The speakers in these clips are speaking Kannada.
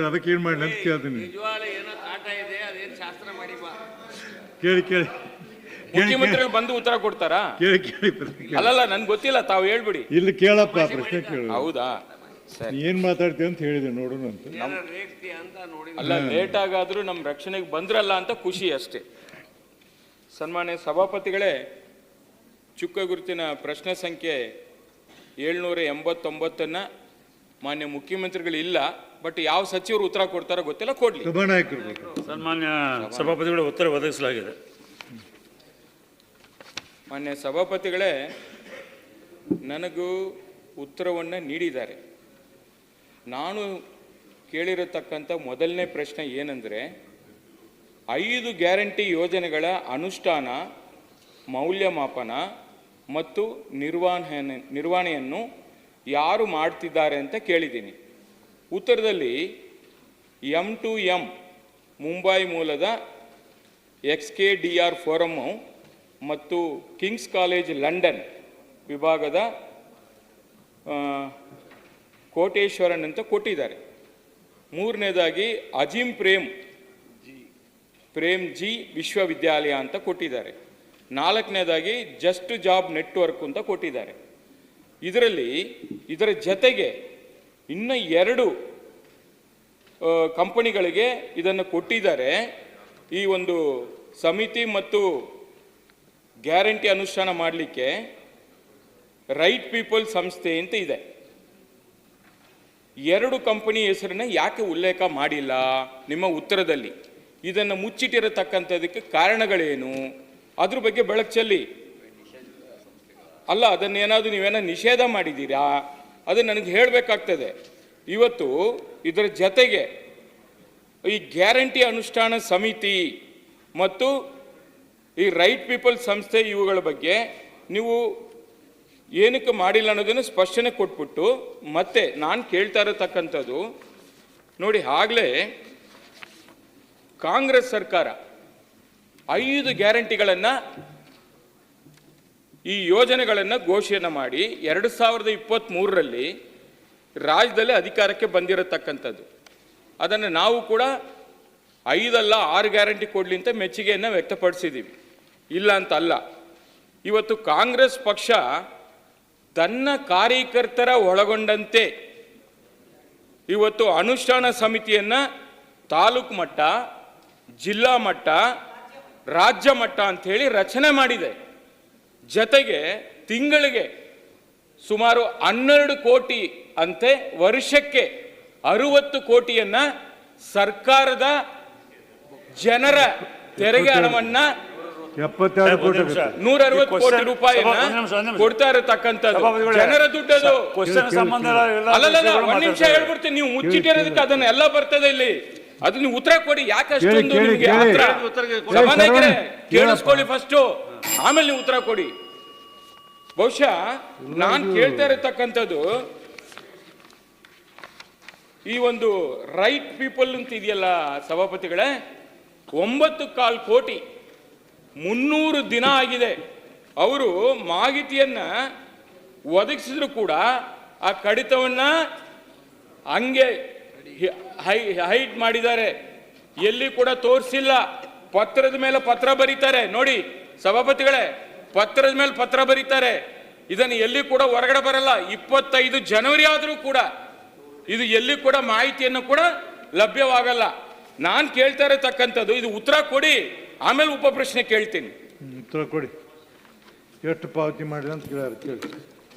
ಅದಕ್ಕೆ ಏನು ಮಾಡಿ ಅಂತ ಕೇಳ್ತೀನಿ. ಕೇಳಿ ಕೇಳಿ ಮುಖ್ಯಮಂತ್ರಿಗಳು ಬಂದು ಉತ್ತರ ಕೊಡ್ತಾರಾ? ಕೇಳಿ ಕೇಳಿ ಅಲ್ಲಲ್ಲ ನನ್ಗೆ ಗೊತ್ತಿಲ್ಲ, ತಾವು ಹೇಳ್ಬಿಡಿ. ಇಲ್ಲಿ ಕೇಳಪ್ಪ ಪ್ರಶ್ನೆ ಕೇಳು. ಹೌದಾ? ಏನ್ ಮಾತಾಡ್ತೀವಿ ಅಂತ ಹೇಳಿದೆ ನೋಡೋಣ ಅಂತ. ಅಲ್ಲ, ಲೇಟ್ ಆಗಾದ್ರೂ ನಮ್ಮ ರಕ್ಷಣೆಗೆ ಬಂದ್ರಲ್ಲ ಅಂತ ಖುಷಿ ಅಷ್ಟೇ. ಸನ್ಮಾನ್ಯ ಸಭಾಪತಿಗಳೇ, ಚುಕ್ಕ ಗುರುತಿನ ಪ್ರಶ್ನೆ ಸಂಖ್ಯೆ 789 ಮಾನ್ಯ ಮುಖ್ಯಮಂತ್ರಿಗಳು ಇಲ್ಲ, ಬಟ್ ಯಾವ ಸಚಿವರು ಉತ್ತರ ಕೊಡ್ತಾರೋ ಗೊತ್ತಿಲ್ಲ, ಕೊಡ್ಲಿ. ಸನ್ಮಾನ್ಯ ಸಭಾಪತಿಗಳು ಉತ್ತರ ಒದಗಿಸಲಾಗಿದೆ. ಮಾನ್ಯ ಸಭಾಪತಿಗಳೇ, ನನಗೂ ಉತ್ತರವನ್ನು ನೀಡಿದ್ದಾರೆ. ನಾನು ಕೇಳಿರತಕ್ಕಂಥ ಮೊದಲನೇ ಪ್ರಶ್ನೆ ಏನಂದರೆ, 5 ಗ್ಯಾರಂಟಿ ಯೋಜನೆಗಳ ಅನುಷ್ಠಾನ, ಮೌಲ್ಯಮಾಪನ ಮತ್ತು ನಿರ್ವಹಣೆಯನ್ನು ಯಾರು ಮಾಡ್ತಿದ್ದಾರೆ ಅಂತ ಕೇಳಿದ್ದೀನಿ. ಉತ್ತರದಲ್ಲಿ M2M ಮುಂಬೈ ಮೂಲದ XKDR ಫೋರಮ್ಮು ಮತ್ತು ಕಿಂಗ್ಸ್ ಕಾಲೇಜ್ ಲಂಡನ್ ವಿಭಾಗದ ಕೋಟೇಶ್ವರನ್ ಅಂತ ಕೊಟ್ಟಿದ್ದಾರೆ. ಮೂರನೇದಾಗಿ ಅಜಿಮ್ ಪ್ರೇಮ್ ಜಿ ವಿಶ್ವವಿದ್ಯಾಲಯ ಅಂತ ಕೊಟ್ಟಿದ್ದಾರೆ. 4ನೇದಾಗಿ ಜಸ್ಟ್ ಜಾಬ್ ನೆಟ್ವರ್ಕ್ ಅಂತ ಕೊಟ್ಟಿದ್ದಾರೆ. ಇದರ ಜೊತೆಗೆ ಇನ್ನು 2 ಕಂಪನಿಗಳಿಗೆ ಇದನ್ನು ಕೊಟ್ಟಿದ್ದಾರೆ. ಈ ಒಂದು ಸಮಿತಿ ಮತ್ತು ಗ್ಯಾರಂಟಿ ಅನುಷ್ಠಾನ ಮಾಡಲಿಕ್ಕೆ ರೈಟ್ ಪೀಪಲ್ ಸಂಸ್ಥೆ ಅಂತ ಇದೆ. 2 ಕಂಪನಿ ಹೆಸರನ್ನ ಯಾಕೆ ಉಲ್ಲೇಖ ಮಾಡಿಲ್ಲ ನಿಮ್ಮ ಉತ್ತರದಲ್ಲಿ? ಇದನ್ನು ಮುಚ್ಚಿಟ್ಟಿರತಕ್ಕಂಥದಕ್ಕೆ ಕಾರಣಗಳೇನು? ಅದ್ರ ಬಗ್ಗೆ ಬೆಳಕು ಚೆಲ್ಲಿ. ಅಲ್ಲ, ಅದನ್ನೇನಾದರೂ ನೀವೇನೋ ನಿಷೇಧ ಮಾಡಿದ್ದೀರಾ? ಅದು ನನಗೆ ಹೇಳಬೇಕಾಗ್ತದೆ. ಇವತ್ತು ಇದರ ಜೊತೆಗೆ ಈ ಗ್ಯಾರಂಟಿ ಅನುಷ್ಠಾನ ಸಮಿತಿ ಮತ್ತು ಈ ರೈಟ್ ಪೀಪಲ್ ಸಂಸ್ಥೆ ಇವುಗಳ ಬಗ್ಗೆ ನೀವು ಏನಕ್ಕೆ ಮಾಡಿಲ್ಲ ಅನ್ನೋದನ್ನು ಸ್ಪಷ್ಟನೆ ಕೊಟ್ಬಿಟ್ಟು ಮತ್ತೆ ನಾನು ಕೇಳ್ತಾ ಇರತಕ್ಕಂಥದ್ದು ನೋಡಿ, ಆಗಲೇ ಕಾಂಗ್ರೆಸ್ ಸರ್ಕಾರ 5 ಗ್ಯಾರಂಟಿಗಳನ್ನು, ಈ ಯೋಜನೆಗಳನ್ನು ಘೋಷಣೆ ಮಾಡಿ 2023ರಲ್ಲಿ ರಾಜ್ಯದಲ್ಲಿ ಅಧಿಕಾರಕ್ಕೆ ಬಂದಿರತಕ್ಕಂಥದ್ದು. ಅದನ್ನು ನಾವು ಕೂಡ 5 ಅಲ್ಲ 6 ಗ್ಯಾರಂಟಿ ಕೊಡಲಿ ಅಂತ ಮೆಚ್ಚುಗೆಯನ್ನು ವ್ಯಕ್ತಪಡಿಸಿದ್ದೀವಿ, ಇಲ್ಲ ಅಂತ ಅಲ್ಲ. ಇವತ್ತು ಕಾಂಗ್ರೆಸ್ ಪಕ್ಷ ತನ್ನ ಕಾರ್ಯಕರ್ತರ ಒಳಗೊಂಡಂತೆ ಇವತ್ತು ಅನುಷ್ಠಾನ ಸಮಿತಿಯನ್ನು ತಾಲೂಕು ಮಟ್ಟ, ಜಿಲ್ಲಾ ಮಟ್ಟ, ರಾಜ್ಯ ಮಟ್ಟ ಅಂಥೇಳಿ ರಚನೆ ಮಾಡಿದೆ. ಜೊತೆಗೆ ತಿಂಗಳಿಗೆ ಸುಮಾರು 12 ಕೋಟಿ ಅಂತೆ, ವರ್ಷಕ್ಕೆ 60 ಕೋಟಿಯನ್ನು ಸರ್ಕಾರದ ಜನರ ತೆರಿಗೆ ಹಣವನ್ನ 160 ಕೋಟಿ ರೂಪಾಯಿಯನ್ನ ಕೊಡ್ತಾ ಇರತಕ್ಕಂಥದ್ದು ಜನರ ದುಡ್ಡದು. ಅಲ್ಲಲ್ಲ, 1 ನಿಮಿಷ ಹೇಳ್ಬಿಡ್ತೀನಿ. ನೀವು ಮುಚ್ಚಿಟ್ಟಿರೋದಕ್ಕೆ ಅದನ್ನ ಎಲ್ಲ ಬರ್ತದೆ ಇಲ್ಲಿ. ಅದು ನೀವು ಉತ್ತರ ಕೊಡಿ. ಯಾಕೆ ಅಷ್ಟೊಂದು ನಿಮಗೆ ಸಭಾನಾಯಕರೇ? ಕೇಳಿಸ್ಕೊಳ್ಳಿ ಫಸ್ಟು, ಆಮೇಲೆ ನೀವು ಉತ್ತರ ಕೊಡಿ. ಬಹುಶಃ ನಾನು ಕೇಳ್ತಾ ಇರತಕ್ಕಂಥದ್ದು ಈ ಒಂದು ರೈಟ್ ಪೀಪಲ್ ಅಂತ ಇದೆಯಲ್ಲ ಸಭಾಪತಿಗಳೇ, 9.25 ಕೋಟಿ 300 ದಿನ ಆಗಿದೆ. ಅವರು ಮಾಹಿತಿಯನ್ನ ಒದಗಿಸಿದ್ರು ಕೂಡ ಆ ಕಡಿತವನ್ನ ಹಂಗೆ ಹೈಡ್ ಮಾಡಿದ್ದಾರೆ, ಎಲ್ಲಿ ಕೂಡ ತೋರಿಸಿಲ್ಲ. ಪತ್ರದ ಮೇಲೆ ಪತ್ರ ಬರೀತಾರೆ ನೋಡಿ ಸಭಾಪತಿಗಳೇ, ಪತ್ರದ ಮೇಲೆ ಪತ್ರ ಬರೀತಾರೆ. ಇದನ್ನು ಎಲ್ಲಿ ಕೂಡ ಹೊರಗಡೆ ಬರಲ್ಲ. 25 ಜನವರಿ ಆದರೂ ಕೂಡ ಇದು ಎಲ್ಲಿ ಕೂಡ ಮಾಹಿತಿಯನ್ನು ಕೂಡ ಲಭ್ಯವಾಗಲ್ಲ. ನಾನು ಕೇಳ್ತಾ ಇರತಕ್ಕಂಥದ್ದು ಇದು ಉತ್ತರ ಕೊಡಿ, ಆಮೇಲೆ ಉಪ ಪ್ರಶ್ನೆ ಕೇಳ್ತೀನಿ. ಉತ್ತರ ಕೊಡಿ. ಎಷ್ಟು ಪಾವತಿ ಮಾಡಿಲ್ಲ ಅಂತ ಕೇಳಿ.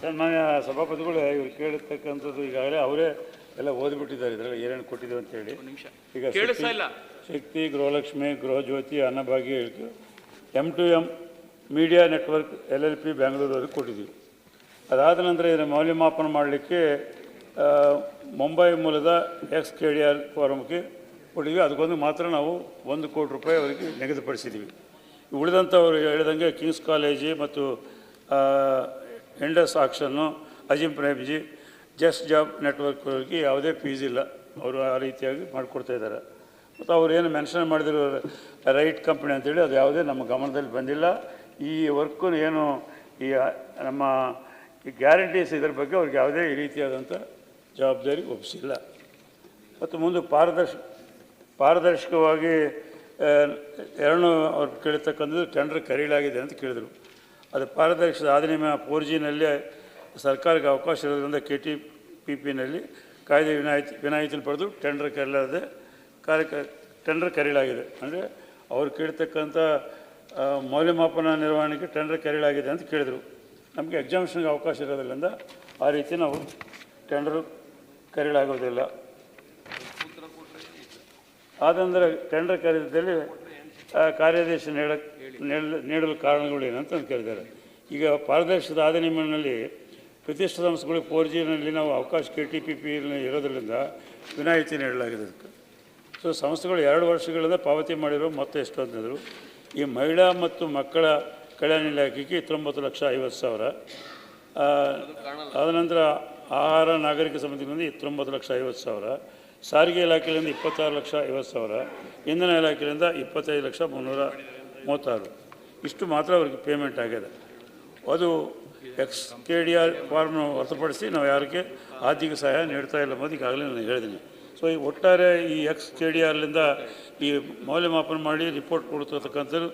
ಸನ್ಮಾನ್ಯ ಸಭಾಪತಿಗಳು ಇವ್ರು ಕೇಳಿರ್ತಕ್ಕಂಥದ್ದು ಈಗಾಗಲೇ ಅವರೇ ಎಲ್ಲ ಓದಿಬಿಟ್ಟಿದ್ದಾರೆ. ಇದರಲ್ಲಿ ಏನೇನು ಕೊಟ್ಟಿದ್ದೇವೆ ಅಂತೇಳಿ. ಈಗ Shakti, Gruhalakshmi, Gruhajyothi, Annabhagya, M2M media network LLP Bengaluru ಅವ್ರಿಗೆ ಕೊಟ್ಟಿದ್ದೀವಿ. ಅದಾದ ನಂತರ ಇದನ್ನು ಮೌಲ್ಯಮಾಪನ ಮಾಡಲಿಕ್ಕೆ ಮುಂಬೈ ಮೂಲದ XKDR ಫೋರಮ್ಗೆ ಕೊಟ್ಟಿದ್ವಿ. ಅದಕ್ಕೊಂದು ಮಾತ್ರ ನಾವು 1 ಕೋಟಿ ರೂಪಾಯಿ ಅವರಿಗೆ ನಿಗದಿಪಡಿಸಿದ್ದೀವಿ. ಉಳಿದಂಥವ್ರು ಹೇಳಿದಂಗೆ ಕಿಂಗ್ಸ್ ಕಾಲೇಜಿ ಮತ್ತು Indus action, Azim Prem ji, just job network ಅವರಿಗೆ ಯಾವುದೇ ಫೀಸ್ ಇಲ್ಲ. ಅವರು ಆ ರೀತಿಯಾಗಿ ಮಾಡಿಕೊಡ್ತಾ ಇದ್ದಾರೆ. ಮತ್ತು ಅವ್ರು ಏನು ಮೆನ್ಷನ್ ಮಾಡಿದ್ರು ರೈಟ್ ಕಂಪ್ನಿ ಅಂತೇಳಿ, ಅದು ಯಾವುದೇ ನಮ್ಮ ಗಮನದಲ್ಲಿ ಬಂದಿಲ್ಲ. ಈ ವರ್ಕು ಏನು ಈ ನಮ್ಮ ಈ ಗ್ಯಾರಂಟೀಸ್ ಇದರ ಬಗ್ಗೆ ಅವ್ರಿಗೆ ಯಾವುದೇ ಈ ರೀತಿಯಾದಂಥ ಜವಾಬ್ದಾರಿ ಒಪ್ಪಿಸಿಲ್ಲ. ಮತ್ತು ಮುಂದೆ ಪಾರದರ್ಶಕವಾಗಿ ಎರಡು ಅವ್ರು ಕೇಳಿರ್ತಕ್ಕಂಥದ್ದು ಟೆಂಡರ್ ಕರೆಯಲಾಗಿದೆ ಅಂತ ಕೇಳಿದರು. ಅದು ಪಾರದರ್ಶಕ ಅಧಿನಿಯಮ 4Gನಲ್ಲಿ ಸರ್ಕಾರಕ್ಕೆ ಅವಕಾಶ ಇರೋದ್ರಿಂದ KTPPನಲ್ಲಿ ಕಾಯ್ದೆ ವಿನಾಯಿತಿಯನ್ನು ಪಡೆದು ಟೆಂಡರ್ ಕರೆಯಲಾಗಿದೆ. ಅಂದರೆ ಅವ್ರು ಕೇಳ್ತಕ್ಕಂಥ ಮೌಲ್ಯಮಾಪನ ನಿರ್ವಹಣೆಗೆ ಟೆಂಡರ್ ಕರೆಯಲಾಗಿದೆ ಅಂತ ಕೇಳಿದರು. ನಮಗೆ ಎಕ್ಸಾಮಿಷನ್ಗೆ ಅವಕಾಶ ಇರೋದ್ರಿಂದ ಆ ರೀತಿ ನಾವು ಟೆಂಡರ್ ಕರೆಯಲಾಗೋದಿಲ್ಲ. ಆದಂದರೆ ಟೆಂಡರ್ ಕರೆದಲ್ಲಿ ಕಾರ್ಯಾದೇಶ ನೀಡಲು ಕಾರಣಗಳು ಏನಂತ ಕೇಳಿದ್ದಾರೆ. ಈಗ ಪಾರದರ್ಶಕದ ಅಧಿನಿಯಮದಲ್ಲಿ ಪ್ರತಿಷ್ಠಿತ ಸಂಸ್ಥೆಗಳಿಗೆ 4Gನಲ್ಲಿ ನಾವು ಅವಕಾಶ KTPP ಇರೋದ್ರಿಂದ ವಿನಾಯಿತಿ ನೀಡಲಾಗಿದೆ. ಸೊ ಸಂಸ್ಥೆಗಳು 2 ವರ್ಷಗಳಿಂದ ಪಾವತಿ ಮಾಡಿರೋ ಮೊತ್ತ ಎಷ್ಟು ಅಂತಂದರು. ಈ ಮಹಿಳಾ ಮತ್ತು ಮಕ್ಕಳ ಕಲ್ಯಾಣ ಇಲಾಖೆಗೆ 19,50,000. ಆದನಂತರ ಆಹಾರ ನಾಗರಿಕ ಸಮಿತಿಗಳಿಂದ 19,50,000. ಸಾರಿಗೆ ಇಲಾಖೆಯಿಂದ 26,50,000. ಇಂಧನ ಇಲಾಖೆಯಿಂದ 25,336. ಇಷ್ಟು ಮಾತ್ರ ಅವ್ರಿಗೆ ಪೇಮೆಂಟ್ ಆಗಿದೆ. ಅದು XKDR ಫಾರ್ಮ್ನ ಹೊರತುಪಡಿಸಿ ನಾವು ಯಾರಿಗೆ ಆರ್ಥಿಕ ಸಹಾಯ ನೀಡ್ತಾ ಇಲ್ಲ ಅನ್ನೋದು ಈಗಾಗಲೇ ನಾನು ಹೇಳಿದ್ದೀನಿ. ಸೊ ಈ ಒಟ್ಟಾರೆ ಈ XKDRಲಿಂದ ಈ ಮೌಲ್ಯಮಾಪನ ಮಾಡಿ ರಿಪೋರ್ಟ್ ಕೊಡ್ತಕ್ಕಂಥದ್ದು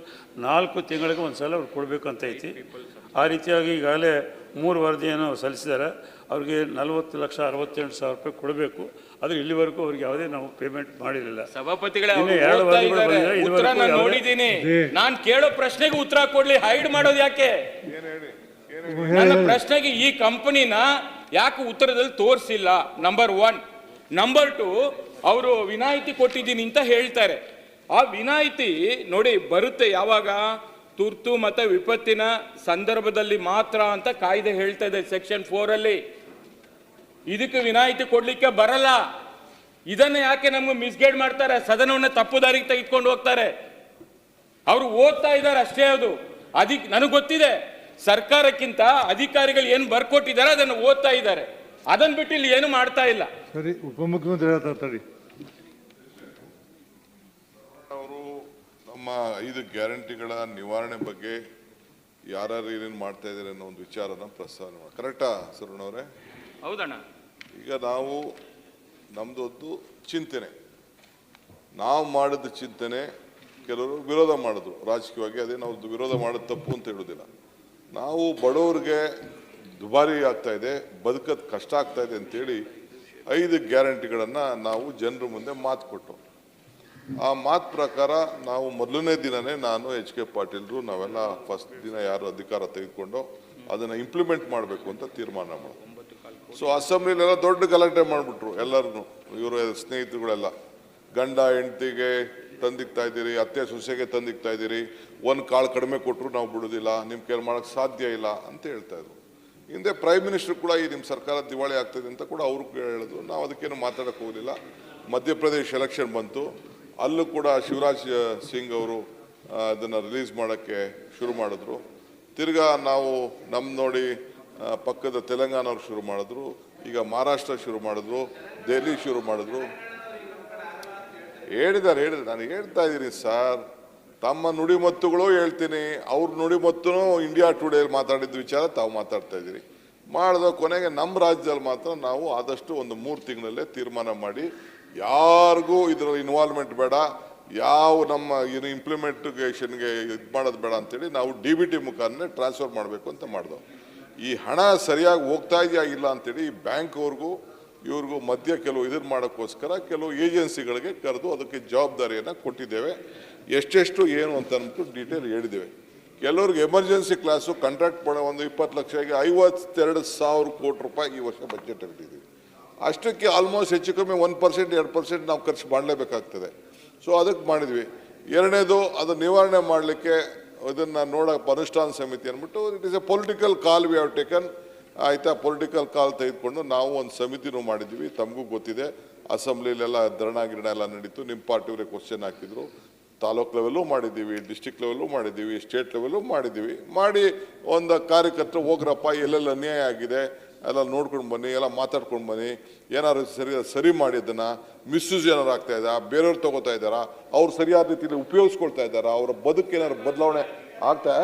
4 ತಿಂಗಳಿಗೆ ಒಂದು ಸಲ ಅವ್ರು ಕೊಡಬೇಕು ಅಂತ ಐತಿ. ಆ ರೀತಿಯಾಗಿ ಈಗಾಗಲೇ 3 ವರದಿಯನ್ನು ಸಲ್ಲಿಸಿದ್ದಾರೆ. ಅವ್ರಿಗೆ 40,68,000 ರೂಪಾಯಿ ಕೊಡಬೇಕು. ಆದರೆ ಇಲ್ಲಿವರೆಗೂ ಅವ್ರಿಗೆ ಯಾವುದೇ ನಾವು ಪೇಮೆಂಟ್ ಮಾಡಿರಲಿಲ್ಲ. ಸಭಾಪತಿಗಳೇ, ನೋಡಿದ್ದೀನಿ. ನಾನು ಕೇಳೋ ಪ್ರಶ್ನೆಗೆ ಉತ್ತರ ಕೊಡ್ಲಿ, ಹೈಡ್ ಮಾಡೋದು ಯಾಕೆ? ನನ್ನ ಪ್ರಶ್ನೆಗೆ ಈ ಕಂಪನಿನ ಯಾಕೆ ಉತ್ತರದಲ್ಲಿ ತೋರಿಸಿಲ್ಲ? ನಂಬರ್ 1. ನಂಬರ್ 2, ಅವರು ವಿನಾಯಿತಿ ಕೊಟ್ಟಿದ್ದೀನಿ ಅಂತ ಹೇಳ್ತಾರೆ. ಆ ವಿನಾಯಿತಿ ನೋಡಿ ಬರುತ್ತೆ ಯಾವಾಗ? ತುರ್ತು ಮತ್ತು ವಿಪತ್ತಿನ ಸಂದರ್ಭದಲ್ಲಿ ಮಾತ್ರ ಅಂತ ಕಾಯ್ದೆ ಹೇಳ್ತಾ ಇದೆ ಸೆಕ್ಷನ್ 4ಅಲ್ಲಿ. ಇದಕ್ಕೆ ವಿನಾಯಿತಿ ಕೊಡ್ಲಿಕ್ಕೆ ಬರಲ್ಲ. ಇದನ್ನ ಯಾಕೆ ನಮ್ಗೆ ಮಿಸ್ಗೈಡ್ ಮಾಡ್ತಾರೆ? ಸದನವನ್ನು ತಪ್ಪು ದಾರಿಗೆ ತೆಗೆದುಕೊಂಡು ಹೋಗ್ತಾರೆ. ಅವರು ಓದ್ತಾ ಇದ್ದಾರೆ ಅಷ್ಟೇ. ಅದು ನನಗೆ ಗೊತ್ತಿದೆ, ಸರ್ಕಾರಕ್ಕಿಂತ ಅಧಿಕಾರಿಗಳು ಏನು ಬರ್ಕೊಟ್ಟಿದ್ದಾರೆ ಅದನ್ನು ಓದ್ತಾ ಇದ್ದಾರೆ. ಅದನ್ನ ಬಿಟ್ಟು ಇಲ್ಲಿ ಏನು ಮಾಡ್ತಾ ಇಲ್ಲ. ಸರಿ, ಉಪಮುಖ್ಯಮಂತ್ರಿ ಹೇಳ್ತಾರೆ. ಅವರು ನಮ್ಮ 5 ಗ್ಯಾರಂಟಿಗಳ ನಿವಾರಣೆ ಬಗ್ಗೆ ಯಾರ್ಯಾರು ಏನೇನು ಮಾಡ್ತಾ ಇದ್ದಾರೆ ಅನ್ನೋ ಒಂದು ವಿಚಾರನ ಪ್ರಸ್ತಾವನೆ ಮಾಡಿ. ಕರೆಕ್ಟಾ ಸರುಣವ್ರೆ? ಹೌದಣ್ಣ. ಈಗ ನಾವು ನಮ್ದೊಂದು ಚಿಂತನೆ, ನಾವು ಮಾಡಿದ ಚಿಂತನೆ ಕೆಲವರು ವಿರೋಧ ಮಾಡಿದ್ರು ರಾಜಕೀಯವಾಗಿ. ಅದೇ ನಾವು ವಿರೋಧ ಮಾಡೋದು ತಪ್ಪು ಅಂತ ಹೇಳೋದಿಲ್ಲ. ನಾವು ಬಡವರಿಗೆ ದುಬಾರಿ ಆಗ್ತಾ ಇದೆ, ಬದುಕೋದು ಕಷ್ಟ ಆಗ್ತಾ ಇದೆ ಅಂತೇಳಿ 5 ಗ್ಯಾರಂಟಿಗಳನ್ನು ನಾವು ಜನರ ಮುಂದೆ ಮಾತು ಕೊಟ್ಟು, ಆ ಮಾತು ಪ್ರಕಾರ ನಾವು ಮೊದಲನೇ ದಿನನೇ ನಾನು HK ಪಾಟೀಲ್ರು ನಾವೆಲ್ಲ ಫಸ್ಟ್ ದಿನ ಯಾರು ಅಧಿಕಾರ ತೆಗೆದುಕೊಂಡು ಅದನ್ನು ಇಂಪ್ಲಿಮೆಂಟ್ ಮಾಡಬೇಕು ಅಂತ ತೀರ್ಮಾನ ಮಾಡೋದು. ಸೊ ಅಸೆಂಬ್ಲಿಲೆಲ್ಲ ದೊಡ್ಡ ಗಲಾಟೆ ಮಾಡಿಬಿಟ್ರು ಎಲ್ಲರೂ. ಇವರು ಸ್ನೇಹಿತರುಗಳೆಲ್ಲ ಗಂಡ ಹೆಂಡತಿಗೆ ತಂದಿಕ್ತಾ ಇದ್ದೀರಿ, ಅತ್ತೆ ಸೊಸೆಗೆ ತಂದಿಕ್ತಾ ಇದ್ದೀರಿ, 1 ಕಾಳು ಕಡಿಮೆ ಕೊಟ್ಟರು ನಾವು ಬಿಡೋದಿಲ್ಲ, ನಿಮ್ಮ ಕೈಲಿ ಮಾಡೋಕ್ಕೆ ಸಾಧ್ಯ ಇಲ್ಲ ಅಂತ ಹೇಳ್ತಾ ಇದ್ರು. ಹಿಂದೆ ಪ್ರೈಮ್ ಮಿನಿಸ್ಟರ್ ಕೂಡ ಈ ನಿಮ್ಮ ಸರ್ಕಾರ ದಿವಾಳಿ ಆಗ್ತದೆ ಅಂತ ಕೂಡ ಅವರು ಹೇಳಿದ್ರು. ನಾವು ಅದಕ್ಕೇನು ಮಾತಾಡೋಕ್ಕೆ ಹೋಗಲಿಲ್ಲ. ಮಧ್ಯಪ್ರದೇಶ್ ಎಲೆಕ್ಷನ್ ಬಂತು, ಅಲ್ಲೂ ಕೂಡ ಶಿವರಾಜ್ ಸಿಂಗ್ ಅವರು ಅದನ್ನು ರಿಲೀಸ್ ಮಾಡೋಕ್ಕೆ ಶುರು ಮಾಡಿದ್ರು. ತಿರ್ಗಾ ನಾವು ನೋಡಿ ಪಕ್ಕದ ತೆಲಂಗಾಣ ಅವ್ರು ಶುರು ಮಾಡಿದ್ರು, ಈಗ ಮಹಾರಾಷ್ಟ್ರ ಶುರು ಮಾಡಿದ್ರು, ದೆಹಲಿ ಶುರು ಮಾಡಿದ್ರು. ಹೇಳಿದ್ದಾರೆ. ನಾನು ಹೇಳ್ತಾ ಇದ್ದೀನಿ ಸರ್, ತಮ್ಮ ನುಡಿಮತ್ತುಗಳು ಹೇಳ್ತೀನಿ, ಅವ್ರ ನುಡಿಮತ್ತು ಇಂಡಿಯಾ ಟುಡೇಲಿ ಮಾತಾಡಿದ ವಿಚಾರ ತಾವು ಮಾತಾಡ್ತಾ ಇದ್ದೀರಿ. ಮಾಡಿದ ಕೊನೆಗೆ ನಮ್ಮ ರಾಜ್ಯದಲ್ಲಿ ಮಾತ್ರ ನಾವು ಆದಷ್ಟು ಒಂದು 3 ತಿಂಗಳಲ್ಲೇ ತೀರ್ಮಾನ ಮಾಡಿ ಯಾರಿಗೂ ಇದರಲ್ಲಿ ಇನ್ವಾಲ್ವ್ಮೆಂಟ್ ಬೇಡ, ಯಾವ ನಮ್ಮ ಏನು ಇಂಪ್ಲಿಮೆಂಟೇಷನ್ಗೆ ಇದು ಮಾಡೋದು ಬೇಡ ಅಂತೇಳಿ ನಾವು DBT ಮುಖಾಂತರ ಟ್ರಾನ್ಸ್ಫರ್ ಮಾಡಬೇಕು ಅಂತ ಮಾಡಿದೆವು. ಈ ಹಣ ಸರಿಯಾಗಿ ಹೋಗ್ತಾ ಇದೆಯಾ ಇಲ್ಲ ಅಂತೇಳಿ ಈ ಬ್ಯಾಂಕ್ ಅವ್ರಿಗೂ ಇವ್ರಿಗೂ ಮಧ್ಯ ಕೆಲವು ಇದನ್ನು ಮಾಡೋಕ್ಕೋಸ್ಕರ ಕೆಲವು ಏಜೆನ್ಸಿಗಳಿಗೆ ಕರೆದು ಅದಕ್ಕೆ ಜವಾಬ್ದಾರಿಯನ್ನು ಕೊಟ್ಟಿದ್ದೇವೆ. ಎಷ್ಟೆಷ್ಟು ಏನು ಅಂತ ಅಂದ್ಬಿಟ್ಟು ಡೀಟೇಲ್ ಹೇಳಿದ್ದೇವೆ. ಕೆಲವ್ರಿಗೆ ಎಮರ್ಜೆನ್ಸಿ ಕ್ಲಾಸು ಕಾಂಟ್ರಾಕ್ಟ್ ಮಾಡೋ ಒಂದು 20 ಲಕ್ಷಕ್ಕೆ 52,000 ಕೋಟಿ ರೂಪಾಯಿ ಈ ವರ್ಷ ಬಜೆಟ್ ಇಟ್ಟಿದ್ದೀವಿ. ಅಷ್ಟಕ್ಕೆ ಆಲ್ಮೋಸ್ಟ್ ಹೆಚ್ಚು ಕಮ್ಮಿ 1% 2% ನಾವು ಖರ್ಚು ಮಾಡಲೇಬೇಕಾಗ್ತದೆ. ಸೊ ಅದಕ್ಕೆ ಮಾಡಿದ್ವಿ. ಎರಡನೇದು ಅದು ನಿವಾರಣೆ ಮಾಡಲಿಕ್ಕೆ ಇದನ್ನು ನೋಡೋಕೆ ಅನುಷ್ಠಾನ ಸಮಿತಿ ಅಂದ್ಬಿಟ್ಟು it is A political call we have taken. ಆಯಿತಾ, ಪೊಲಿಟಿಕಲ್ ಕಾಲ್ ತೆಗೆದುಕೊಂಡು ನಾವು ಒಂದು ಸಮಿತಿನೂ ಮಾಡಿದ್ವಿ. ತಮಗೂ ಗೊತ್ತಿದೆ, ಅಸೆಂಬ್ಲಿಲೆಲ್ಲ ಧರಣ ಗಿರಣ ಎಲ್ಲ ನಡೀತು. ನಿಮ್ಮ ಪಾರ್ಟಿಯವರೇ ಕ್ವಶನ್ ಹಾಕಿದ್ರು. ತಾಲೂಕು ಲೆವೆಲ್ಲೂ ಮಾಡಿದ್ದೀವಿ, ಡಿಸ್ಟಿಕ್ ಲೆವೆಲ್ಲೂ ಮಾಡಿದ್ದೀವಿ, ಸ್ಟೇಟ್ ಲೆವೆಲ್ಲೂ ಮಾಡಿದ್ದೀವಿ. ಮಾಡಿ ಒಂದು ಕಾರ್ಯಕರ್ತರು ಹೋಗ್ರಪ್ಪ, ಎಲ್ಲೆಲ್ಲ ಅನ್ಯಾಯ ಆಗಿದೆ ಎಲ್ಲ ನೋಡ್ಕೊಂಡು ಬನ್ನಿ, ಎಲ್ಲ ಮಾತಾಡ್ಕೊಂಡು ಬನ್ನಿ, ಏನಾದ್ರು ಸರಿ ಮಾಡಿ ಅದನ್ನು ಮಿಸ್ಯೂಸ್ ಏನಾರು ಆಗ್ತಾ ಇದ್ದಾರೆ, ಬೇರೆಯವ್ರು ತಗೋತಾ ಇದ್ದಾರಾ, ಅವ್ರು ಸರಿಯಾದ ರೀತಿಯಲ್ಲಿ ಉಪಯೋಗಿಸ್ಕೊಳ್ತಾ ಇದ್ದಾರಾ, ಅವರ ಬದುಕೇನಾದ್ರು ಬದಲಾವಣೆ ಆಗ್ತಾ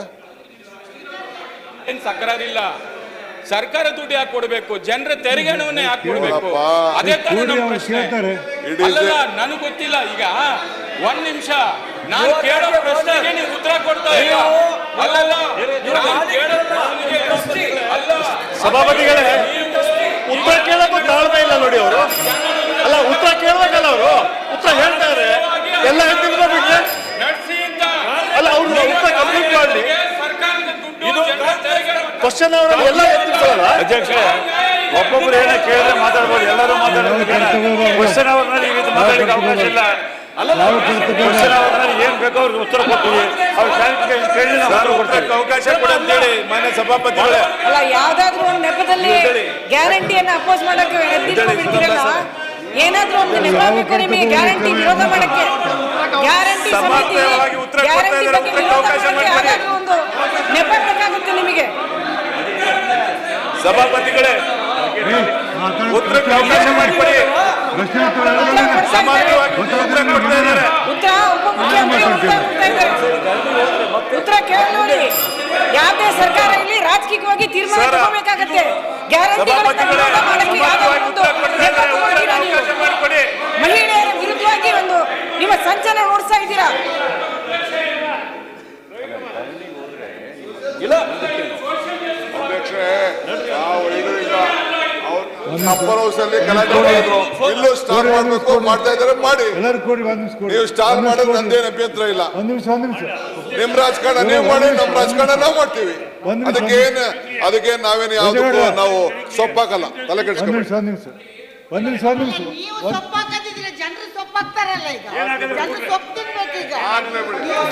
ಏನು ತಕರಾರಿಲ್ಲ. ಸರ್ಕಾರ ದುಡ್ಡು ಯಾಕೆ ಕೊಡ್ಬೇಕು? ಜನರ ತೆರಿಗೆ ಹಣವನ್ನ ಯಾಕೆ ಕೊಡ್ಬೇಕು? ಅದೇ ತರ ನಮ್ಮ ಪ್ರಶ್ನೆ. ಅಲ್ಲಲ್ಲ, ನನಗೆ ಗೊತ್ತಿಲ್ಲ. ಈಗ ಒಂದ್ ನಿಮಿಷ, ನಾನು ಕೇಳೋ ಪ್ರಶ್ನೆಗೆ ನೀವು ಉತ್ತರ ಕೊಡ್ತಾ ಇಲ್ಲ. ಅಲ್ಲಲ್ಲ, ಸಭಾಪತಿಗಳೇ, ಉತ್ತರ ಕೇಳಕ್ಕೂ ತಾಳ್ಮೆ ಇಲ್ಲ ನೋಡಿ ಅವರು. ಅಲ್ಲ, ಉತ್ತರ ಕೇಳಬೇಕಲ್ಲ ಅವರು, ಉತ್ತರ ಹೇಳ್ತಾರೆ ಎಲ್ಲ ಹೇಳ್ತಿದ್ರು ಬಿಟ್ರೆ. ಅಲ್ಲ, ಅವ್ರು ಉತ್ತರ ಕಂಪ್ಲೀಟ್ ಮಾಡಲಿ. ಕ್ವಶನ್ ಅವರಲ್ಲಿ ಎಲ್ಲ ಎತ್ತಿಕೊಳ್ಳಲ್ಲ. ಅಧ್ಯಕ್ಷರೇ, ಒಬ್ಬೊಬ್ರು ಏನೋ ಕೇಳಿದ್ರೆ ಮಾತಾಡ್ಬೋದು, ಎಲ್ಲರೂ ಮಾತಾಡ್ಬೇಕು. ಕ್ವಶನ್ ಅವ್ರನ್ನ ಈ ರೀತಿ ಮಾತಾಡಲಿಕ್ಕೆ ಅವಕಾಶ ಇಲ್ಲ. ಕ್ವಶನ್ ಅವ್ರನ್ನ ಏನ್ ಬೇಕೋ ಅವ್ರಿಗೆ ಉತ್ತರ ಕೊಡ್ತೀವಿ. ಅವ್ರ ಕ್ಲಾರಿಫಿಕೇಶನ್ ಕೇಳಿ ನಾವು ಉತ್ತರ ಕೊಡ್ತೀವಿ. ಅವಕಾಶ ಕೊಡಿ ಅಂತೇಳಿ ಮಾನ್ಯ ಸಭಾಪತಿಗಳೇ. ಅಲ್ಲ, ಯಾವ್ದಾದ್ರು ಒಂದು ನೆಪದಲ್ಲಿ ಗ್ಯಾರಂಟಿಯನ್ನು ಅಪೋಸ್ ಮಾಡಕ್ಕೆ ಎತ್ತಿಟ್ಕೊಂಡಿರ್ತೀರಲ್ಲ, ಏನಾದ್ರೂ ಒಂದು ನೆಪ ಬೇಕು ನಿಮಗೆ ಗ್ಯಾರಂಟಿ ವಿರೋಧ ಮಾಡಕ್ಕೆ. ಗ್ಯಾರಂಟಿ ಸಮಿತಿ ಗ್ಯಾರಂಟಿ ಬಗ್ಗೆ ವಿರೋಧ ಮಾಡಕ್ಕೆ ಯಾವ್ದಾದ್ರು ಒಂದು ನೆಪ ಬೇಕಾಗುತ್ತೆ ನಿಮಗೆ. ಸಭಾಪತಿಗಳೇ, ಉತ್ತರಕ್ಕೆ ಅವಕಾಶ ಮಾಡಿಕೊಡಿ. ಸಮಾನವಾಗಿ ಉತ್ತರ ಕೊಡ್ತಾ ಇದ್ದಾರೆ. ಉತ್ತರ ಉಪಮುಖ್ಯಮಂತ್ರಿ ಉತ್ತರ ಕೇಳಿ ನೋಡಿ. ಯಾವುದೇ ಸರ್ಕಾರ ಇಲ್ಲಿ ರಾಜಕೀಯವಾಗಿ ತೀರ್ಮಾನ ತಗೋಬೇಕಾಗತ್ತೆ. ಗ್ಯಾರಂಟಿಗಳನ್ನ ವಿರೋಧ ಮಾಡಕ್ಕೆ ಯಾವ್ದಾದ್ರು ಒಂದು ನೆಪ ತಗೊಳ್ತೀರಾ ನೀವು? ಮಹಿಳೆಯರ ವಿರುದ್ಧವಾಗಿ ಒಂದು ನಿಮ್ಮ ಸಂಚಲನ ಓಡಿಸ್ತಾ ಇದ್ದೀರಾ. ಅಧ್ಯಕ್ಷರೇ, ನಾವು ಈಗ ಅಪ್ಪರ್ ಹೌಸ್ ಅಲ್ಲಿ ಗಲಾಟೆ ಮಾಡಿದ್ರು, ಇಲ್ಲೂ ಸ್ಟಾರ್ಟ್ ಮಾಡ್ಬೇಕು ಮಾಡ್ತಾ ಇದಾರೆ, ಮಾಡಿ. ನೀವು ಸ್ಟಾರ್ಟ್ ಮಾಡೋದು ನಂದೇನು ಅಭ್ಯಂತರ ಇಲ್ಲ. ನಿಮ್ ರಾಜಕಾರಣ ನೀವು ಮಾಡಿ, ನಮ್ ರಾಜಕಾರಣ ನಾವು ಮಾಡ್ತೀವಿ. ಅದಕ್ಕೆ ನಾವೇನು ಯಾವ್ದಕ್ಕೂ ನಾವು ಸೊಪ್ಪಾಕಲ್ಲ, ತಲೆ ಕೆಡಿಸ್ಕೊಂಡು.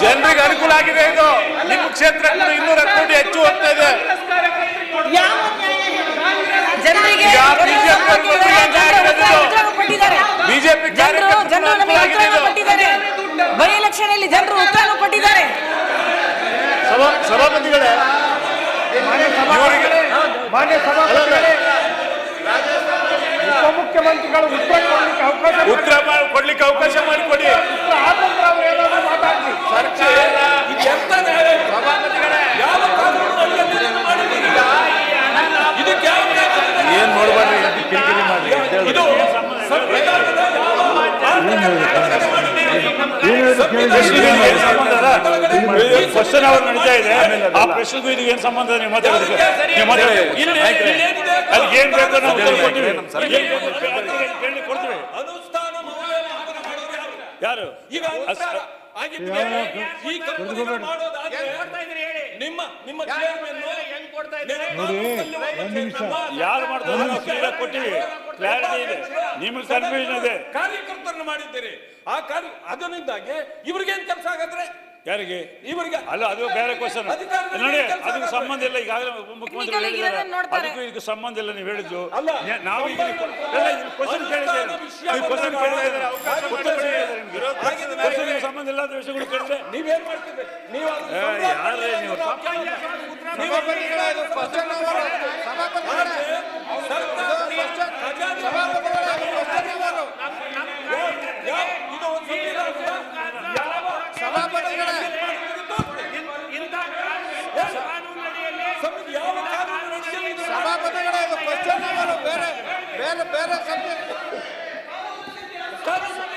ಜನರಿಗೆ ಅನುಕೂಲ ಆಗಿದೆ. ಇದು ನಿಮ್ಮ ಕ್ಷೇತ್ರ 200 ಕೋಟಿ ಹೆಚ್ಚು ಹೋಗ್ತಾ ಇದೆ. ಬಿಜೆಪಿ ಬೈ ಎಲೆಕ್ಷನ್ ಅಲ್ಲಿ ಜನರು ಉತ್ತರ ಕೊಟ್ಟಿದ್ದಾರೆ. ಸಭಾಪತಿಗಳೇ, ಉಪಮುಖ್ಯಮಂತ್ರಿಗಳು ಉತ್ತರ ಕೊಡ್ಲಿಕ್ಕೆ ಅವಕಾಶ ಮಾಡಿಕೊಡಿ. ಏನ್ ನೋಡ್ಬಾರ್ದು, ಕಿರಿಕಿರಿ ಮಾಡಿ. ಕ್ವಶನ್ ಅವ್ರು ನಡೀತಾ ಇದೆ. ಆ ಪ್ರಶ್ನೆಗೂ ಇದು ಏನ್ ಸಂಬಂಧ? ನೀವು ಮಾತಾಡೋದಕ್ಕೆ ಅದಕ್ಕೆ ಏನ್ ಬೇಕು ನಾವು ಉತ್ತರ ಕೊಡ್ತೀವಿ. ಕೊಡ್ತೀವಿ. ಯಾರು ಯಾರು ಮಾಡ್ತಾರೆ? ನಾವು ಕ್ಲಿಯರ್ ಕೊಟ್ಟಿವಿ, ಕ್ಲಾರಿಟಿ ಇದೆ. ನಿಮ್ಗೆ ಕನ್ಫ್ಯೂಷನ್ ಇದೆ. ಕಾರ್ಯಕರ್ತರನ್ನು ಮಾಡಿದ್ದೀರಿ. ಆ ಕಾರ್ಯ ಅದರಿಂದಾಗಿ ಇವ್ರಿಗೇನ್ ಕೆಲಸ ಆಗದ್ರೆ ಯಾರಿಗೆ? ಇವರಿಗೆ ಅಲ್ಲ, ಅದು ಬೇರೆ ಕ್ವಶನ್ ನೋಡಿ. ಅದಕ್ಕೆ ಸಂಬಂಧ ಇಲ್ಲ. ಈಗಾಗಲೇ ಮುಖ್ಯಮಂತ್ರಿ ಹೇಳಿದ್ದಾರೆ, ಅದಕ್ಕೂ ಇದಕ್ಕೆ ಸಂಬಂಧ ಇಲ್ಲ. ನೀವು ಹೇಳಿದ್ದು ನಾವು ಈಗ ಕ್ವಶನ್ ಕೇಳಿದ್ದೇವೆ. ಕ್ವಶನ್ ಕೇಳಿದ್ರೆ ಸಂಬಂಧ ಇಲ್ಲದ ವಿಷಯಗಳು ಕೇಳಿದ್ರೆ ನೀವೇನ್ ಮಾಡ್ತೀರಿ? ನೀವು ಯಾರೇ ನೀವು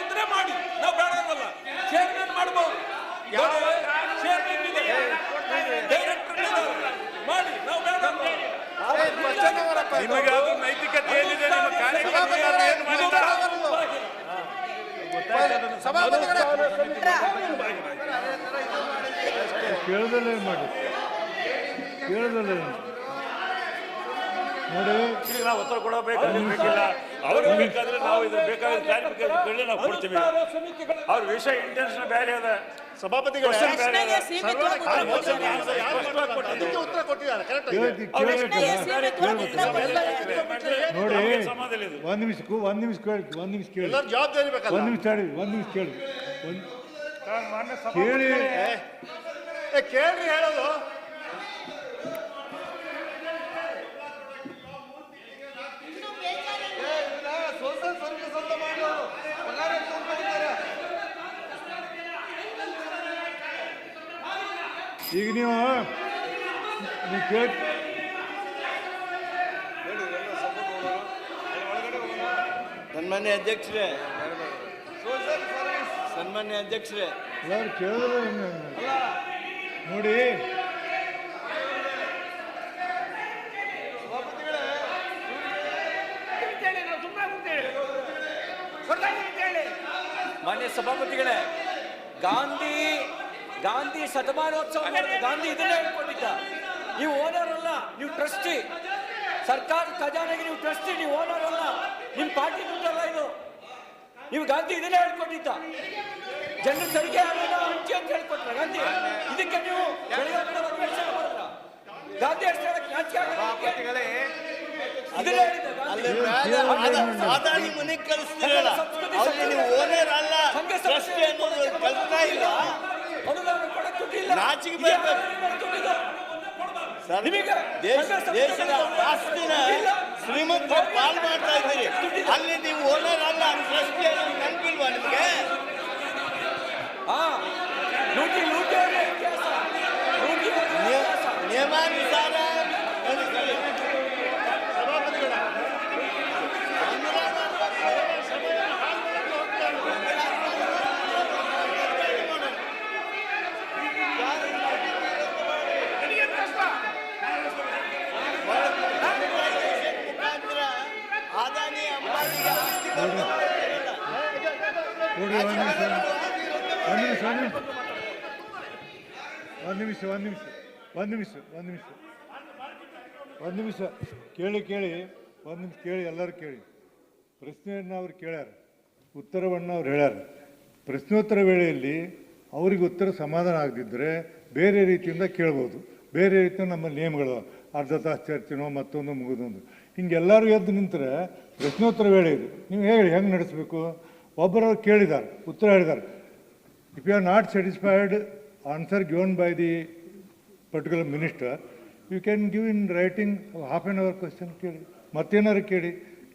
ಇದ್ರೆ ಮಾಡಿ, ನಾವು ಬೇಡ ಅನ್ನಲ್ಲ. ಚೇರ್ಮನ್ ಮಾಡಬಹುದು, ಮಾಡಿ, ನಾವು ಬೇಡ ಅನ್ನಲ್ಲ. ನಿಮಗೆ ಅದು ನೈತಿಕತೆ ಏನಿದೆ? ನಿಮ್ಮ ಕಾರ್ಯಕ್ರಮ ಏನು ಮಾಡಿದ್ದಾರೆ? ಕೇಳದಲ್ಲೇ ಮಾಡಿ, ಕೇಳದಲ್ಲೇ ನೋಡಿ. ನಾವು ಉತ್ತರ ಕೊಡಬೇಕಿಲ್ಲ. ಅವ್ರಿಗೆ ಬೇಕಾದ್ರೆ ನಾವು ಇದ್ರ ಬೇಕಾದ್ರೆ ಕ್ಲಾರಿಫಿಕೇಶನ್ ನಾವು ಕೊಡ್ತೀವಿ. ಅವ್ರ ವಿಷಯ ಇಂಟೆನ್ಷನ್ ಬೇರೆ ಅದ. ಸಭಾಪತಿಗಳು ನೋಡಿ, ಒಂದ್ ನಿಮಿಷ ಕೇಳಿ, ಜವಾಬ್ದಾರಿ ಬೇಕಲ್ಲ. ಒಂದ್ ನಿಮಿಷ ಕೇಳಿ ಕೇಳ್ರಿ ಹೇಳೋದು. ಈಗ ನೀವು ಸನ್ಮಾನ್ಯ ಅಧ್ಯಕ್ಷರೇ, ಸನ್ಮಾನ್ಯ ಅಧ್ಯಕ್ಷರೇ, ಎಲ್ಲರೂ ಕೇಳಿದ್ರೆ ಹೆಂಗೆ ನೋಡಿ. ಮಾನ್ಯ ಸಭಾಪತಿಗಳೇ, ಗಾಂಧಿ ಶತಮಾನೋತ್ಸವ ಗಾಂಧಿ ಇದನ್ನೇ ಹೇಳ್ಕೊಂಡಿದ್ದ. ನೀವು ಓನರ್ ಅಲ್ಲ, ನೀವು ಟ್ರಸ್ಟಿ. ಸರ್ಕಾರ ಖಜಾನೆಗೆ ನೀವು ಟ್ರಸ್ಟಿ, ನೀವು ಓನರ್ ಅಲ್ಲ. ನಿಮ್ಮ ಪಾರ್ಟಿ ದುಡ್ಡಲ್ಲ ಇದು. ನೀವು ಗಾಂಧಿ ಇದನ್ನೇ ಹೇಳ್ಕೊಂಡಿದ್ದ. ಜನರು ತೆರಿಗೆ ಹಂಚಿ ಅಂತ ಹೇಳ್ಕೊಟ್ರ ಗಾಂಧಿ. ಇದಕ್ಕೆ ನೀವು ಗಾಂಧಿ ಅಷ್ಟೇ ಅದಾನಿ ಮನೆಗೆ ಕಳಿಸ್ತೀರಲ್ಲ, ಅವ್ರಿಗೆ ನೀವು ಓನರ್ ಅಲ್ಲ, ಟ್ರಸ್ಟಿ ಅನ್ನೋದು ಕಲ್ಪನಾ ಇಲ್ಲ. ನಾಚಿಕೆ ಬರಬೇಕು. ದೇಶದ ಆಸ್ತಿನ ಶ್ರೀಮಂತ ಪಾಲ್ ಮಾಡ್ತಾ ಇದ್ದೀರಿ, ಅಲ್ಲಿ ನೀವು ಓನರ್ ಅಲ್ಲ, ಟ್ರಸ್ಟಿ ಅನ್ನೋದು ನೆನಪಿಲ್ವಾ ನಿಮಗೆ? ನಿಯಮಾನುಸಾರ ಅದಾನಿ ಅಂಬಾನಿಗೆ ಆಸ್ತಿ ನೋಡಿ, ಒಂದು ನಿಮಿಷ ಕೇಳಿ ಎಲ್ಲರೂ ಕೇಳಿ. ಪ್ರಶ್ನೆಯನ್ನು ಅವ್ರು ಕೇಳ್ಯಾರ, ಉತ್ತರವನ್ನು ಅವ್ರು ಹೇಳ್ಯಾರ. ಪ್ರಶ್ನೋತ್ತರ ವೇಳೆಯಲ್ಲಿ ಅವ್ರಿಗೆ ಉತ್ತರ ಸಮಾಧಾನ ಆಗದಿದ್ದರೆ ಬೇರೆ ರೀತಿಯಿಂದ ಕೇಳ್ಬೋದು. ಬೇರೆ ರೀತಿಯ ನಮ್ಮ ನಿಯಮಗಳು, ಅರ್ಧ ತಾಸು ಚರ್ಚೆನೋ ಮತ್ತೊಂದು ಮುಗಿದೊಂದು, ಹಿಂಗೆಲ್ಲರೂ ಎದ್ದು ನಿಂತರೆ ಪ್ರಶ್ನೋತ್ತರ ವೇಳೆ ಇದೆ. ನೀವು ಹೇಳಿ ಹೆಂಗೆ ನಡೆಸಬೇಕು? ಒಬ್ಬರು ಕೇಳಿದ್ದಾರೆ, ಉತ್ತರ ಹೇಳಿದ್ದಾರೆ. If you are not satisfied answer given by the particular minister, you can give in writing half an hour question ಕೇಳಿ, ಮತ್ತೇನಾರು ಕೇಳಿ,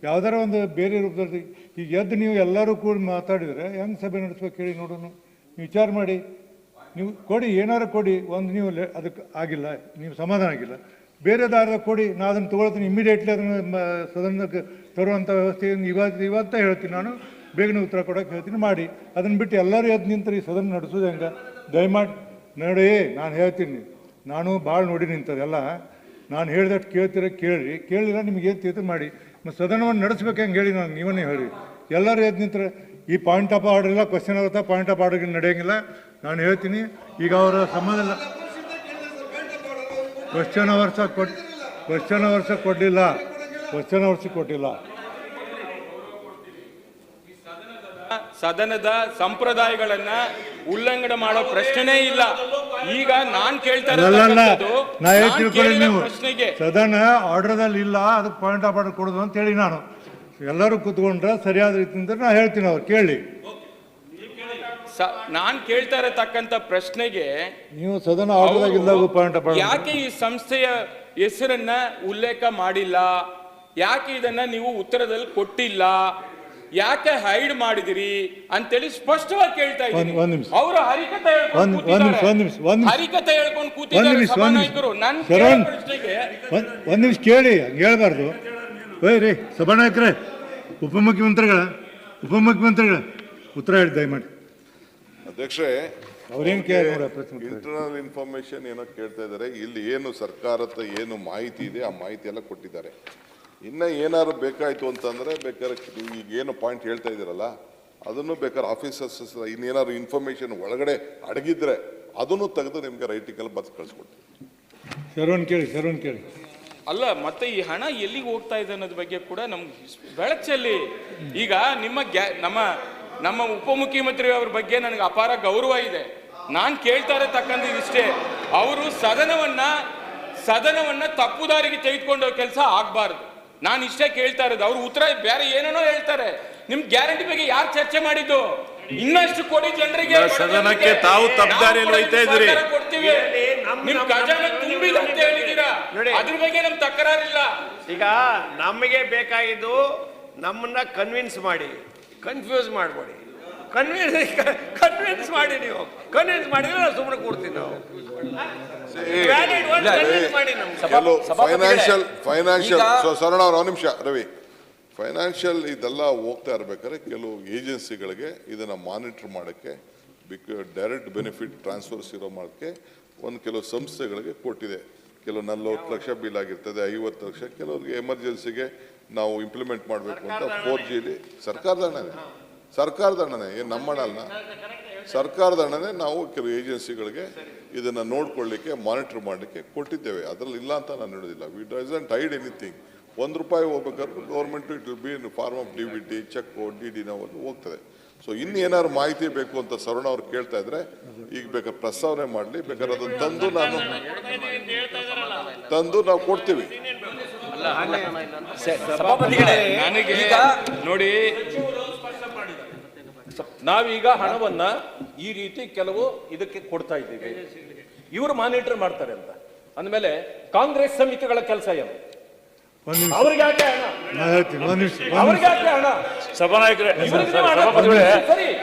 ಯಾವ್ದಾರ ಒಂದು ಬೇರೆ ರೂಪದಲ್ಲಿ. ಈಗ ಎದ್ದು ನೀವು ಎಲ್ಲರೂ ಕೂಡ ಮಾತಾಡಿದರೆ ಹೆಂಗೆ ಸಭೆ ನಡೆಸ್ಬೇಕು ಹೇಳಿ ನೋಡೋಣ. ನೀವು ವಿಚಾರ ಮಾಡಿ, ನೀವು ಕೊಡಿ, ಏನಾರು ಕೊಡಿ. ಒಂದು ನೀವು ಅದಕ್ಕೆ ಆಗಿಲ್ಲ, ನೀವು ಸಮಾಧಾನ ಆಗಿಲ್ಲ, ಬೇರೆ ದಾರದ ಕೊಡಿ, ನಾನು ಅದನ್ನು ತೊಗೊಳ್ತೀನಿ, ಇಮ್ಮಿಡಿಯೇಟ್ಲಿ ಅದನ್ನು ಸದನಕ್ಕೆ ತರುವಂಥ ವ್ಯವಸ್ಥೆ ಇವತ್ತೇ ಹೇಳ್ತೀನಿ. ನಾನು ಬೇಗನೆ ಉತ್ತರ ಕೊಡೋಕ್ಕೆ ಹೇಳ್ತೀನಿ, ಮಾಡಿ. ಅದನ್ನು ಬಿಟ್ಟು ಎಲ್ಲರೂ ಎದ್ದು ನಿಂತರೆ ಈ ಸದನ ನಡೆಸೋದು ಹೆಂಗೆ? ದಯಮಾಡಿ ನೋಡಿ, ನಾನು ಹೇಳ್ತೀನಿ, ನಾನು ಭಾಳ ನೋಡಿ ನಿಂತದೆಲ್ಲ. ನಾನು ಹೇಳಿದಷ್ಟು ಕೇಳ್ರಿ, ಕೇಳಿಲ್ಲ ನಿಮಗೆ ಏನು ತಿಳ್ತು ಮಾಡಿ. ಮತ್ತು ಸದನವನ್ನು ನಡೆಸ್ಬೇಕು ಹೆಂಗೆ ಹೇಳಿ, ನಾನು ನೀವನ್ನೇ ಹೇಳಿ. ಎಲ್ಲರೂ ಎದ್ದು ನಿಂತರೆ ಈ ಪಾಯಿಂಟ್ ಆಫ್ ಆರ್ಡರ್ ಇಲ್ಲ, ಕ್ವಶನ್ ಆಗುತ್ತೆ, ಪಾಯಿಂಟ್ ಆಫ್ ಆರ್ಡರ್ಗೆ ನಡೆಯೋಂಗಿಲ್ಲ. ನಾನು ಹೇಳ್ತೀನಿ, ಈಗ ಅವರ ಸಂಬಂಧ ಇಲ್ಲ, ಕ್ವಶನ್ ಅವರ್ಸ ಕೊಟ್ಟಿಲ್ಲ. ಸದನದ ಸಂಪ್ರದಾಯಗಳನ್ನ ಉಲ್ಲಂಘನೆ ಮಾಡೋ ಪ್ರಶ್ನೆನೇ ಇಲ್ಲ. ಈಗ ನಾನ್ ಕೇಳ್ತಾ ಪ್ರಶ್ನೆಗೆ ಸದನ ಆರ್ಡರ್ದಲ್ಲಿ ಇಲ್ಲ, ಅದಕ್ಕೆ ಪಾಯಿಂಟ್ ಆಫ್ ಆರ್ಡರ್ ಕೊಡೋದು ಅಂತ ಹೇಳಿ ನಾನು. ಎಲ್ಲರೂ ಕೂತ್ಕೊಂಡ್ರೆ ಸರಿಯಾದ ರೀತಿಯಿಂದ ನಾ ಹೇಳ್ತೀನಿ, ಅವ್ರು ಕೇಳಿ. ನಾನ್ ಕೇಳ್ತಾ ಇರತಕ್ಕಂತ ಪ್ರಶ್ನೆಗೆ ನೀವು ಸದನ ಆರ್ಡರ್ದಾಗಿದ್ದಾಗ ಪಾಯಿಂಟ್ ಆಫ್ ಆರ್ಡರ್ ಯಾಕೆ ಈ ಸಂಸ್ಥೆಯ ಹೆಸರನ್ನ ಉಲ್ಲೇಖ ಮಾಡಿಲ್ಲ, ಯಾಕೆ ಇದನ್ನ ನೀವು ಉತ್ತರದಲ್ಲಿ ಕೊಟ್ಟಿಲ್ಲ, ಯಾಕೆ ಹೈಡ್ ಮಾಡಿದಿರಿ ಅಂತೇಳಿ ಸ್ಪಷ್ಟವಾಗಿ ಕೇಳ್ತಾ ಇದ್ದೀನಿ. ಅವರು ಹರಿಕತೆ ಹೇಳ್ಕೊಂಡು ಕೂತಿದ್ದಾರೆ ಸಭಾನಾಯಕರು. ಒಂದ್ ನಿಮಿಷ ಕೇಳಿ, ಹಂಗೆ ಹೇಳ್ಬಾರ್ದು. ರೀ ಸಭಾನಾಯಕರೇ, ಉಪಮುಖ್ಯಮಂತ್ರಿಗಳ ಉತ್ತರ ಹೇಳಿ ದಯಮಾಡಿ. ಅಧ್ಯಕ್ಷರೇ, ಅವ್ರೇನು ಕೇಳಿ ಇಂಟರ್ನಲ್ ಇನ್ಫಾರ್ಮೇಶನ್ ಏನೋ ಕೇಳ್ತಾ ಇದ್ದಾರೆ. ಇಲ್ಲಿ ಏನು ಸರ್ಕಾರದ ಏನು ಮಾಹಿತಿ ಇದೆ ಆ ಮಾಹಿತಿ ಎಲ್ಲ ಕೊಟ್ಟಿದ್ದಾರೆ. ಇನ್ನು ಏನಾದ್ರು ಬೇಕಾಯಿತು ಅಂತಂದರೆ ಬೇಕಾದ್ರೆ ನೀವು ಈಗ ಏನು ಪಾಯಿಂಟ್ ಹೇಳ್ತಾ ಇದ್ದೀರಲ್ಲ, ಅದನ್ನು ಬೇಕಾದ್ರೆ ಆಫೀಸರ್ಸ್ ಇನ್ನೇನಾದ್ರು ಇನ್ಫಾರ್ಮೇಶನ್ ಒಳಗಡೆ ಅಡಗಿದ್ರೆ ಅದನ್ನು ತೆಗೆದು ನಿಮಗೆ ರೈಟಿಂಗಲ್ಲಿ ಬಸ್ ಕಳಿಸ್ಕೊಡ್ತೀವಿ. ಶರವಣ್ ಕೇಳಿ. ಅಲ್ಲ, ಮತ್ತೆ ಈ ಹಣ ಎಲ್ಲಿಗೆ ಹೋಗ್ತಾ ಇದೆ ಅನ್ನೋದ್ರ ಬಗ್ಗೆ ಕೂಡ ನಮ್ಗೆ ಬೆಳಚಲ್ಲಿ. ಈಗ ನಮ್ಮ ಉಪಮುಖ್ಯಮಂತ್ರಿ ಅವ್ರ ಬಗ್ಗೆ ನನಗೆ ಅಪಾರ ಗೌರವ ಇದೆ. ನಾನು ಕೇಳ್ತಾ ಇರತಕ್ಕಂಥ ಇಷ್ಟೇ, ಅವರು ಸದನವನ್ನ ತಪ್ಪುದಾರಿಗೆ ತೆಗೆದುಕೊಂಡೋ ಕೆಲಸ ಆಗ್ಬಾರ್ದು. ನಾನು ಇಷ್ಟೇ ಕೇಳ್ತಾ ಇರೋದು. ಅವ್ರು ಉತ್ತರ ಬೇರೆ ಏನೇನೋ ಹೇಳ್ತಾರೆ. ನಿಮ್ ಗ್ಯಾರಂಟಿ ಬಗ್ಗೆ ಯಾರು ಚರ್ಚೆ ಮಾಡಿದ್ದು? ಇನ್ನಷ್ಟು ಕೊಡಿ ಜನರಿಗೆ. ಸದನಕ್ಕೆ ತಾವು ತಪ್ಪುದಾರಿಯಲ್ಲಿ ಒಯ್ತಾ ಇದ್ದೀರಿ. ಕೊಡ್ತೀವಿ, ನಿಮ್ ಖಜಾನೆ ತುಂಬಿದೆ ಅಂತ ಹೇಳಿದ್ದೀರಾ, ಅದ್ರ ಬಗ್ಗೆ ನಮ್ ತಕರಾರಿಲ್ಲ. ಈಗ ನಮಗೆ ಬೇಕಾಗಿದ್ದು ನಮ್ಮನ್ನ ಕನ್ವಿನ್ಸ್ ಮಾಡಿ, ಕನ್ಫ್ಯೂಸ್ ಮಾಡಬೇಡಿ. ಕನ್ವಿನ್ಸ್ ಮಾಡಿ, ನೀವು ಕನ್ವಿನ್ಸ್ ಮಾಡಿದ್ರೆ ನಾವು ಸುಮ್ಮನೆ ಕೊಡ್ತೀವಿ. ನಾವು ಫೈನಾನ್ಷಿಯಲ್ ಸರಣ, ಒಂದು ನಿಮಿಷ ರವಿ, ಫೈನಾನ್ಷಿಯಲ್ ಇದೆಲ್ಲ ಹೋಗ್ತಾ ಇರ್ಬೇಕಾದ್ರೆ ಕೆಲವು ಏಜೆನ್ಸಿಗಳಿಗೆ ಇದನ್ನು ಮಾನಿಟರ್ ಮಾಡೋಕ್ಕೆ ಡೈರೆಕ್ಟ್ ಬೆನಿಫಿಟ್ ಟ್ರಾನ್ಸ್ಫರ್ಸ್ ಇರೋ ಮಾಡೋಕ್ಕೆ ಕೆಲವು ಸಂಸ್ಥೆಗಳಿಗೆ ಕೊಟ್ಟಿದೆ. ಕೆಲವು 40 ಲಕ್ಷ ಬಿಲ್ ಆಗಿರ್ತದೆ, 50 ಲಕ್ಷ, ಕೆಲವ್ರಿಗೆ ಎಮರ್ಜೆನ್ಸಿಗೆ ನಾವು ಇಂಪ್ಲಿಮೆಂಟ್ ಮಾಡಬೇಕು ಅಂತ 4Gಲಿ ಸರ್ಕಾರದ ಹಣನೇ ಏನು ನಮ್ಮ ಹಣ ಅಲ್ಲ, ಸರ್ಕಾರದ ಹಣನೇ ನಾವು ಕೆಲವು ಏಜೆನ್ಸಿಗಳಿಗೆ ಇದನ್ನು ನೋಡ್ಕೊಳ್ಳಿಕ್ಕೆ ಮಾನಿಟರ್ ಮಾಡಲಿಕ್ಕೆ ಕೊಟ್ಟಿದ್ದೇವೆ. ಅದರಲ್ಲಿ ಇಲ್ಲ ಅಂತ ನಾನು ಹೇಳೋದಿಲ್ಲ. V doesn't hide anything. ₹1 ಹೋಗ್ಬೇಕಾದ್ರೆ government it will be in form of DBT, cheque, DD ಹೋಗ್ತದೆ. ಸೊ ಇನ್ನೇನಾದ್ರು ಮಾಹಿತಿ ಬೇಕು ಅಂತ ಸರಣ ಅವ್ರು ಕೇಳ್ತಾ ಇದ್ರೆ ಈಗ ಬೇಕಾದ್ರೆ ಪ್ರಸ್ತಾವನೆ ಮಾಡಲಿ, ಬೇಕಾದ್ರೆ ಅದನ್ನು ತಂದು ನಾವು ಕೊಡ್ತೀವಿ. ನನಗೆ ನೋಡಿ, ನಾವೀಗ ಹಣವನ್ನ ಈ ರೀತಿ ಕೆಲವು ಇದಕ್ಕೆ ಕೊಡ್ತಾ ಇದ್ದೀವಿ, ಇವರು ಮಾನಿಟರ್ ಮಾಡ್ತಾರೆ ಅಂತ ಅಂದಮೇಲೆ ಕಾಂಗ್ರೆಸ್ ಸಮಿತಿಗಳ ಕೆಲಸ ಏನು? ಅವ್ರಿಗೆ ಯಾಕೆ ಹಣ? ಅವ್ರಿಗೆ ಯಾಕೆ ಹಣ? ಸಭಾನಾಯಕರೇ,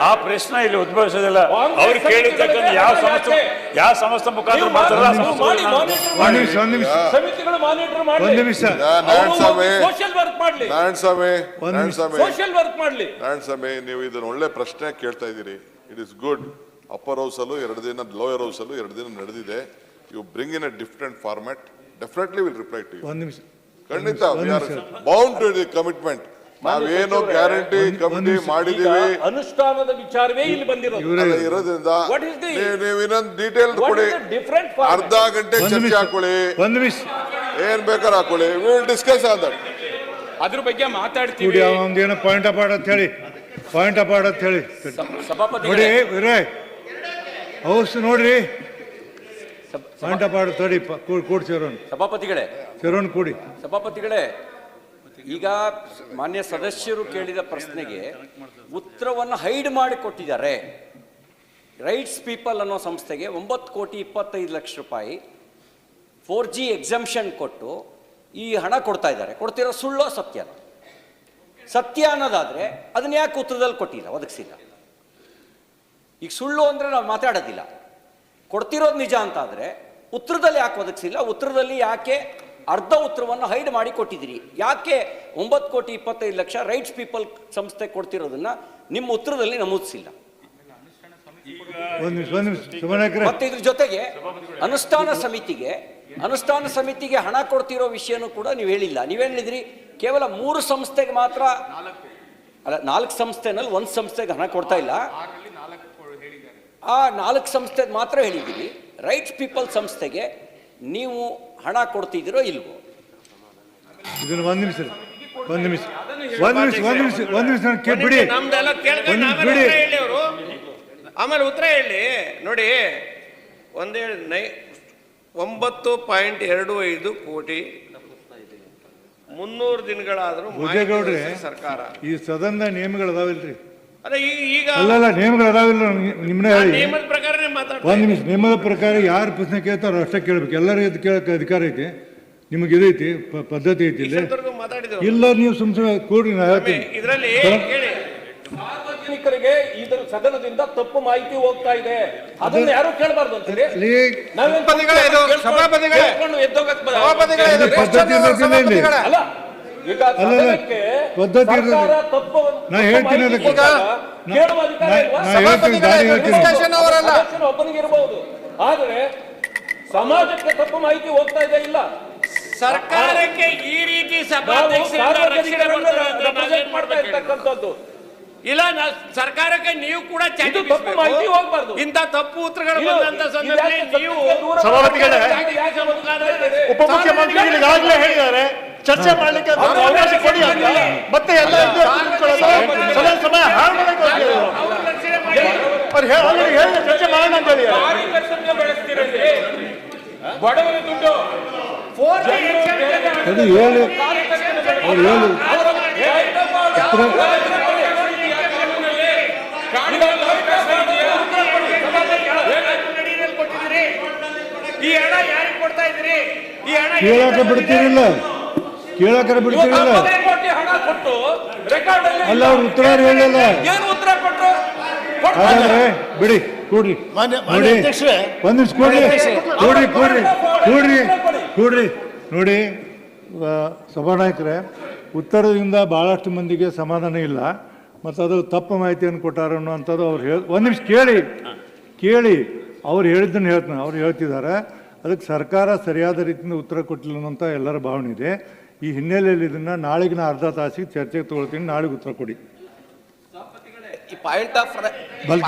ಆ ಪ್ರಶ್ನೆ ಇಲ್ಲಿ ಉದ್ಭವಿಸೋದಿಲ್ಲ. ಅವ್ರು ಕೇಳಿರ್ತಕ್ಕಂಥ ಯಾವ ಸಂಸ್ಥೆ ಮುಖಾಂತರ ಮಾಡ್ತಾರಲ್ಲ ಸಮಿತಿಗಳು ಮಾನಿಟರ್ ಮಾಡಿ, ಸೋಷಿಯಲ್ ವರ್ಕ್ ಮಾಡ್ಲಿ, ಸೋಷಿಯಲ್ ವರ್ಕ್ ಮಾಡ್ಲಿ. ನಾರಾಯಣಸ್ವಾಮಿ, ನೀವು ಇದನ್ನ ಒಳ್ಳೆ ಪ್ರಶ್ನೆ ಕೇಳ್ತಾ ಇದ್ದೀರಿ. It is good. Upper house ಅಲ್ಲೂ 2 ದಿನ, ಲೋಯರ್ ಹೌಸ್ ಅಲ್ಲೂ 2 ದಿನ ನಡೆದಿದೆ. You bring in a different format. Definitely will reply to you. ಖಂಡಿತ we are bound to the commitment. ನಾವೇನೋ ಗ್ಯಾರಂಟಿ ಕಮಿಟಿ ಮಾಡಿದೀವಿ, ಅನುಷ್ಠಾನದ ವಿಚಾರವೇ ಇಲ್ಲಿ ಬಂದಿರೋದು ಇರೋದ್ರಿಂದ ನೀವು ಇನ್ನೊಂದು ಡೀಟೇಲ್ ಕೊಡಿ, ಅರ್ಧ ಗಂಟೆ ಚರ್ಚೆ ಹಾಕೊಳ್ಳಿ, ಏನ್ ಬೇಕಾದ್ರೆ ಹಾಕೊಳ್ಳಿ, we will discuss on that. ಅದ್ರ ಬಗ್ಗೆ ಮಾತಾಡ್ತೀವಿ. ಒಂದೇನೋ ಪಾಯಿಂಟ್ ಆಫ್ ಆರ್ಡರ್ ಹೇಳಿ, ಪಾಯಿಂಟ್ ಆಫ್ ಆರ್ಡರ್ ಹೇಳಿ ನೋಡಿ. ಹೌಸ್ ನೋಡ್ರಿ, ಪಾಯಿಂಟ್ ಆಫ್ ಆರ್ಡರ್ ತಡಿ, ಕೂಡಿ ಸೇರೋಣ. ಸೇರೋಣ ಕೂಡಿ. ಸಭಾಪತಿಗಳೇ, ಈಗ ಮಾನ್ಯ ಸದಸ್ಯರು ಕೇಳಿದ ಪ್ರಶ್ನೆಗೆ ಉತ್ತರವನ್ನು ಹೈಡ್ ಮಾಡಿ ಕೊಟ್ಟಿದ್ದಾರೆ. ರೈಟ್ಸ್ ಪೀಪಲ್ ಅನ್ನೋ ಸಂಸ್ಥೆಗೆ 9,25,00,000 4G ಎಕ್ಸಂಪ್ಷನ್ ಕೊಟ್ಟು ಈ ಹಣ ಕೊಡ್ತಾ ಇದ್ದಾರೆ. ಕೊಡ್ತಿರೋ ಸುಳ್ಳೋ ಸತ್ಯ? ಸತ್ಯ ಅನ್ನೋದಾದ್ರೆ ಅದನ್ನ ಯಾಕೆ ಉತ್ತರದಲ್ಲಿ ಕೊಟ್ಟಿಲ್ಲ, ಒದಗಿಸಿಲ್ಲ? ಈಗ ಸುಳ್ಳು ಅಂದ್ರೆ ನಾವು ಮಾತಾಡೋದಿಲ್ಲ, ಕೊಡ್ತಿರೋದು ನಿಜ ಅಂತ ಆದ್ರೆ ಉತ್ತರದಲ್ಲಿ ಯಾಕೆ ಒದಗಿಸಿಲ್ಲ? ಉತ್ತರದಲ್ಲಿ ಯಾಕೆ ಅರ್ಧ ಉತ್ತರವನ್ನು ಹೈಡ್ ಮಾಡಿ ಕೊಟ್ಟಿದ್ದೀರಿ? ಯಾಕೆ 9,25,00,000 ರೈಟ್ಸ್ ಪೀಪಲ್ ಸಂಸ್ಥೆ ಕೊಡ್ತಿರೋದನ್ನ ನಿಮ್ಮ ಉತ್ತರದಲ್ಲಿ ನಮೂದಿಸಿಲ್ಲ? ಮತ್ತೆ ಇದ್ರ ಜೊತೆಗೆ ಅನುಷ್ಠಾನ ಸಮಿತಿಗೆ ಹಣ ಕೊಡ್ತಿರೋ ವಿಷಯನೂ ಕೂಡ ನೀವು ಹೇಳಿಲ್ಲ. ನೀವೇನ್ ಹೇಳಿದ್ರಿ? ಕೇವಲ 3 ಸಂಸ್ಥೆಗೆ ಮಾತ್ರ ಅಲ್ಲ, 4 ಸಂಸ್ಥೆನಲ್ಲಿ 1 ಸಂಸ್ಥೆಗೆ ಹಣ ಕೊಡ್ತಾ ಇಲ್ಲ. ಆ 4 ಸಂಸ್ಥೆಗೆ ಮಾತ್ರ ಹೇಳಿದ್ದೀರಿ. ರೈಟ್ಸ್ ಪೀಪಲ್ ಸಂಸ್ಥೆಗೆ ನೀವು ಹಣ ಕೊಡ್ತಿದ್ದೀರೋ ಇಲ್ವೋ? ಇದನ್ನ ಒಂದ್ ನಿಮಿಷ ಬಿಡಿ, ಆಮೇಲೆ ಉತ್ತರ ಹೇಳಿ. ನೋಡಿ, 9.25 ಕೋಟಿ 300 ದಿನಗಳಾದ್ರೂ ಸರ್ಕಾರ ಈ ಸದನ ನಿಯಮಗಳು ಅದಾವಿಲ್ರಿ? ಅದೇ ಈಗ ಅಲ್ಲ, ನಿಯಮಗಳು ಅದಾವಿಲ್ಲ? ನಿಮ್ಮನ್ನ ಹೇಳಿ. ನಿಯಮದ ಪ್ರಕಾರನೇ ಮಾತಾಡ್ತಾರೆ. ಒಂದ್ ನಿಮಿಷ. ನಿಯಮದ ಪ್ರಕಾರ ಯಾರು ಪ್ರಶ್ನೆ ಕೇಳ್ತಾರೋ ಅಷ್ಟೇ ಕೇಳ್ಬೇಕು. ಎಲ್ಲರಿಗೂ ಇದು ಕೇಳಕ್ಕೆ ಅಧಿಕಾರ ಐತಿ, ನಿಮಗೆ ಇದೈತಿ, ಪದ್ಧತಿ ಐತಿ. ಇಲ್ಲ, ನೀವು ಸುಮ್ನೆ ಕೂಡ್ರಿ, ನಾ ಹೇಳ್ತೀನಿ. ಇದರಲ್ಲಿ ಸಾರ್ವಜನಿಕರಿಗೆ ಇದರ ಸದನದಿಂದ ತಪ್ಪು ಮಾಹಿತಿ ಹೋಗ್ತಾ ಇದೆ, ಅದನ್ನ ಯಾರು ಕೇಳಬಾರ್ದು ಅಂತೀರಿ? ಅಲ್ಲ, ಈಗ ಸದನಕ್ಕೆ ಸರ್ಕಾರ ತಪ್ಪು ನಾ ಹೇಳ್ತೀನಿ ಅದಕ್ಕೆ. ಕೇಳುವ ಅಧಿಕಾರ ಒಬ್ಬನಿಗೆ ಇರಬಹುದು, ಆದ್ರೆ ಸಮಾಜಕ್ಕೆ ತಪ್ಪು ಮಾಹಿತಿ ಹೋಗ್ತಾ ಇದೆ. ಇಲ್ಲ, ಸರ್ಕಾರಕ್ಕೆ ಈ ರೀತಿ ಮಾಡ್ತಾ ಇರ್ತಕ್ಕಂಥದ್ದು ಇಲ್ಲ. ಸರ್ಕಾರಕ್ಕೆ ನೀವು ಕೂಡ ತಪ್ಪು ಮಾಹಿತಿ ಹೋಗ್ಬಾರ್ದು. ಇಂಥ ತಪ್ಪು ಉತ್ತರಗಳು ಬಂದಂತ ಸಂದರ್ಭದಲ್ಲಿ ನೀವು ಉಪಮುಖ್ಯಮಂತ್ರಿಗಳು ಈಗಾಗಲೇ ಹೇಳಿದ್ದಾರೆ ಚರ್ಚೆ ಮಾಡ್ಲಿಕ್ಕೆ ಅವಕಾಶ ಕೊಡಿ ಅಂತ. ಮತ್ತೆ ಎಲ್ಲ ಸಮಯ ಹಾಳು ಮಾಡಕ್ಕೆ ಹೇಳಿದ ಚರ್ಚೆ ಮಾಡೋಣ ಅಂತ ಹೇಳಿ ಬಡವರ ದುಡ್ಡು ಈ ಹಣ ಯಾರಿಗೆ ಕೊಡ್ತಾ ಇದ್ರಿ? ಈ ಹಣ ಕೇಳಕ್ಕೆ ಬಿಡ್ತಿರಲಿಲ್ಲ. ಹಣ ಕೊಟ್ಟು ರೆಕಾರ್ಡ್ ಅಲ್ಲ, ಅವ್ರು ಉತ್ತರ ಹೇಳಿಲ್ಲ. ಏನು ಉತ್ತರ ಕೊಟ್ಟರು? ಹಾಗಾದ್ರೆ ಬಿಡಿ, ಕೂಡ್ರಿ ನೋಡಿ, ಒಂದ್ ನಿಮಿಷ ಕೂಡ್ರಿ. ನೋಡಿ, ಸಭಾನಾಯಕರೇ, ಉತ್ತರದಿಂದ ಭಾಳಷ್ಟು ಮಂದಿಗೆ ಸಮಾಧಾನ ಇಲ್ಲ ಮತ್ತು ಅದು ತಪ್ಪು ಮಾಹಿತಿಯನ್ನು ಕೊಟ್ಟಾರ ಅನ್ನೋವಂಥದ್ದು ಅವ್ರು ಒಂದು ನಿಮಿಷ ಕೇಳಿ ಅವ್ರು ಹೇಳಿದ್ದನ್ನು ಹೇಳ್ತಾನೆ. ಅವ್ರು ಹೇಳ್ತಿದ್ದಾರೆ ಅದಕ್ಕೆ ಸರ್ಕಾರ ಸರಿಯಾದ ರೀತಿಯಿಂದ ಉತ್ತರ ಕೊಟ್ಟಿಲ್ಲ ಅನ್ನೋಂಥ ಎಲ್ಲರ ಭಾವನೆ ಇದೆ. ಈ ಹಿನ್ನೆಲೆಯಲ್ಲಿ ಇದನ್ನು ನಾಳೆಗಿನ ಅರ್ಧ ತಾಸಿಗೆ ಚರ್ಚೆಗೆ ತೊಗೊಳ್ತೀನಿ. ನಾಳೆಗೆ ಉತ್ತರ ಕೊಡಿ. ಈ ಪಾಯಿಂಟ್ ಆಫ್ ಬಲ್ಕಿ